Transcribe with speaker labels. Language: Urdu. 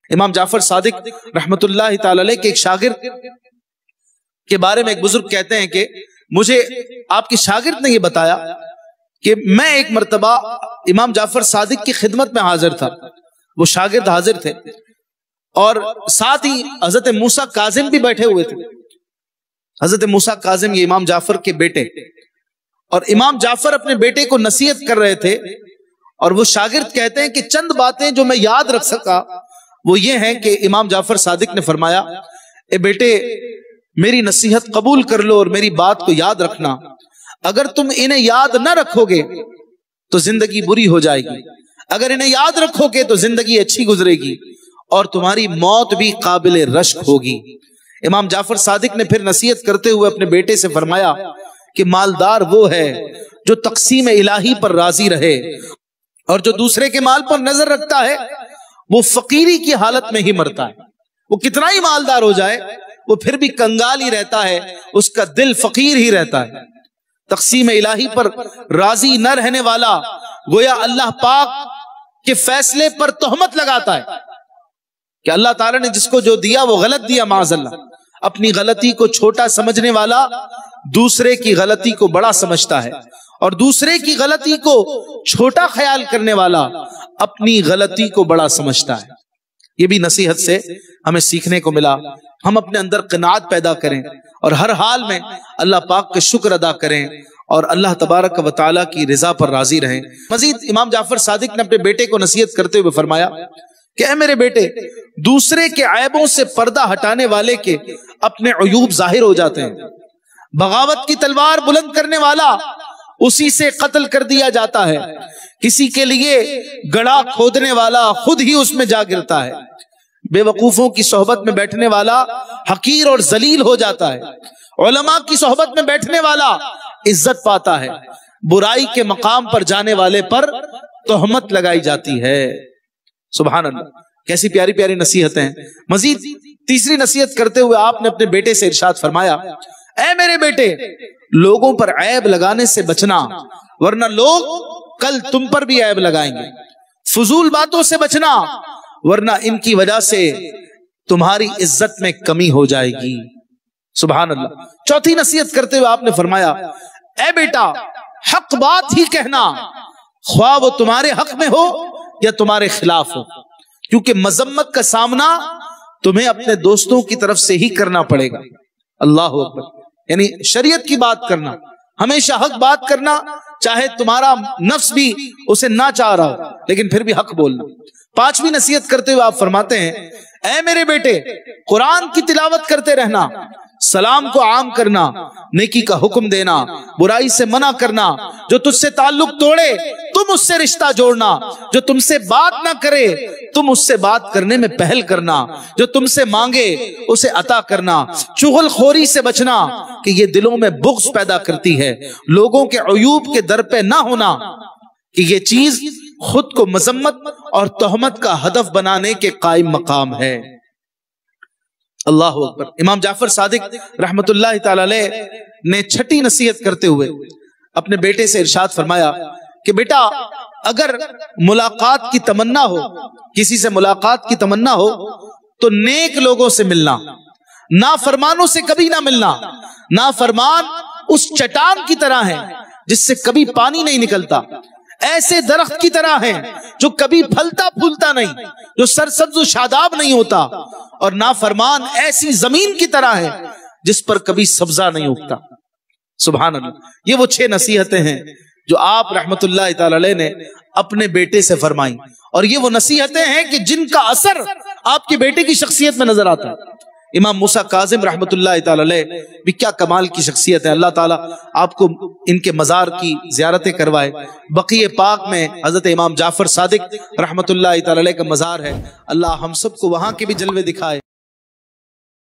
Speaker 1: امام جعفر صادق رحمت اللہ تعالی علیہ کے ایک شاگرد کے بارے میں ایک بزرگ کہتے ہیں کہ مجھے آپ کے شاگرد نے یہ بتایا کہ میں ایک مرتبہ امام جعفر صادق کی خدمت میں حاضر تھا. وہ شاگرد حاضر تھے اور ساتھ ہی حضرت موسیٰ کاظم بھی بیٹھے ہوئے تھے. حضرت موسیٰ کاظم یہ امام جعفر کے بیٹے, اور امام جعفر اپنے بیٹے کو نصیحت کر رہے تھے, اور وہ شاگرد کہتے ہیں کہ چند باتیں جو میں یاد رکھ سکا وہ یہ ہیں کہ امام جعفر صادق نے فرمایا, اے بیٹے میری نصیحت قبول کر لو اور میری بات کو یاد رکھنا. اگر تم انہیں یاد نہ رکھو گے تو زندگی بری ہو جائے گی, اگر انہیں یاد رکھو گے تو زندگی اچھی گزرے گی اور تمہاری موت بھی قابل رشک ہوگی. امام جعفر صادق نے پھر نصیحت کرتے ہوئے اپنے بیٹے سے فرمایا کہ مالدار وہ ہے جو تقسیم الہی پر راضی رہے, اور جو دوسرے کے مال پر نظر رکھتا ہے وہ فقیری کی حالت میں ہی مرتا ہے. وہ کتنا ہی مالدار ہو جائے وہ پھر بھی کنگال ہی رہتا ہے, اس کا دل فقیر ہی رہتا ہے. تقسیم الہی پر راضی نہ رہنے والا گویا اللہ پاک کے فیصلے پر تہمت لگاتا ہے کہ اللہ تعالیٰ نے جس کو جو دیا وہ غلط دیا معاذ اللہ. اپنی غلطی کو چھوٹا سمجھنے والا دوسرے کی غلطی کو بڑا سمجھتا ہے, اور دوسرے کی غلطی کو چھوٹا خیال کرنے والا اپنی غلطی کو بڑا سمجھتا ہے. یہ بھی نصیحت سے ہمیں سیکھنے کو ملا. ہم اپنے اندر قناعت پیدا کریں اور ہر حال میں اللہ پاک کا شکر ادا کریں اور اللہ تبارک و تعالیٰ کی رضا پر راضی رہیں. مزید امام جعفر صادق نے اپنے بیٹے کو نصیحت کرتے ہوئے فرمایا کہ اے میرے بیٹے, دوسرے کے عیبوں سے پردہ ہٹانے والے کے اپنے عیوب ظاہر ہو جاتے ہیں. بغاوت کی تلوار بلند کرنے والا اسی سے قتل کر دیا جاتا ہے. کسی کے لیے گڑھا کھودنے والا خود ہی اس میں جا گرتا ہے. بے وقوفوں کی صحبت میں بیٹھنے والا حقیر اور ذلیل ہو جاتا ہے. علماء کی صحبت میں بیٹھنے والا عزت پاتا ہے. برائی کے مقام پر جانے والے پر تہمت لگائی جاتی ہے. سبحان اللہ, کیسی پیاری پیاری نصیحتیں ہیں. مزید تیسری نصیحت کرتے ہوئے آپ نے اپنے بیٹے سے ارشاد فرمایا, اے میرے بیٹے لوگوں پر عیب لگانے سے بچنا, ورنہ لوگ کل تم پر بھی عیب لگائیں گے. فضول باتوں سے بچنا, ورنہ ان کی وجہ سے تمہاری عزت میں کمی ہو جائے گی. سبحان اللہ. چوتھی نصیحت کرتے ہوئے آپ نے فرمایا, اے بیٹا حق بات ہی کہنا, خواہ وہ تمہارے حق میں ہو یا تمہارے خلاف ہو, کیونکہ مذمت کا سامنا تمہیں اپنے دوستوں کی طرف سے ہی کرنا پڑے گا. اللہ اکبر. یعنی شریعت کی بات کرنا, ہمیشہ حق بات کرنا, چاہے تمہارا نفس بھی اسے نہ چاہ رہا ہو لیکن پھر بھی حق بولنا. پانچویں نصیحت کرتے ہوئے آپ فرماتے ہیں, اے میرے بیٹے قرآن کی تلاوت کرتے رہنا, سلام کو عام کرنا, نیکی کا حکم دینا, برائی سے منع کرنا, جو تجھ سے تعلق توڑے تم اس سے رشتہ جوڑنا, جو تم سے بات نہ کرے تم اس سے بات کرنے میں پہل کرنا, جو تم سے مانگے اسے عطا کرنا, چغل خوری سے بچنا کہ یہ دلوں میں بغض پیدا کرتی ہے, لوگوں کے عیوب کے در پہ نہ ہونا کہ یہ چیز خود کو مذمت اور تہمت کا ہدف بنانے کے قائم مقام ہے. اللہ اکبر. امام جعفر صادق رحمت اللہ تعالی علیہ نے چھٹی نصیحت کرتے ہوئے اپنے بیٹے سے ارشاد فرمایا کہ بیٹا اگر ملاقات کی تمنا ہو, کسی سے ملاقات کی تمنا ہو تو نیک لوگوں سے ملنا, نافرمانوں سے کبھی نہ ملنا. نافرمان اس چٹان کی طرح ہے جس سے کبھی پانی نہیں نکلتا, ایسے درخت کی طرح ہیں جو کبھی پھلتا پھولتا نہیں, جو سرسبز و شاداب نہیں ہوتا, اور نافرمان ایسی زمین کی طرح ہے جس پر کبھی سبزہ نہیں اگتا. سبحان اللہ. یہ وہ 6 نصیحتیں ہیں جو آپ رحمت اللہ تعالی علیہ نے اپنے بیٹے سے فرمائیں, اور یہ وہ نصیحتیں ہیں کہ جن کا اثر آپ کے بیٹے کی شخصیت میں نظر آتا ہے. امام موسیٰ کاظم رحمت اللہ تعالی علیہ بھی کیا کمال کی شخصیت ہے. اللہ تعالیٰ آپ کو ان کے مزار کی زیارتیں کروائے. بقیع پاک میں حضرت امام جعفر صادق رحمت اللہ تعالی علیہ کا مزار ہے. اللہ ہم سب کو وہاں کے بھی جلوے دکھائے.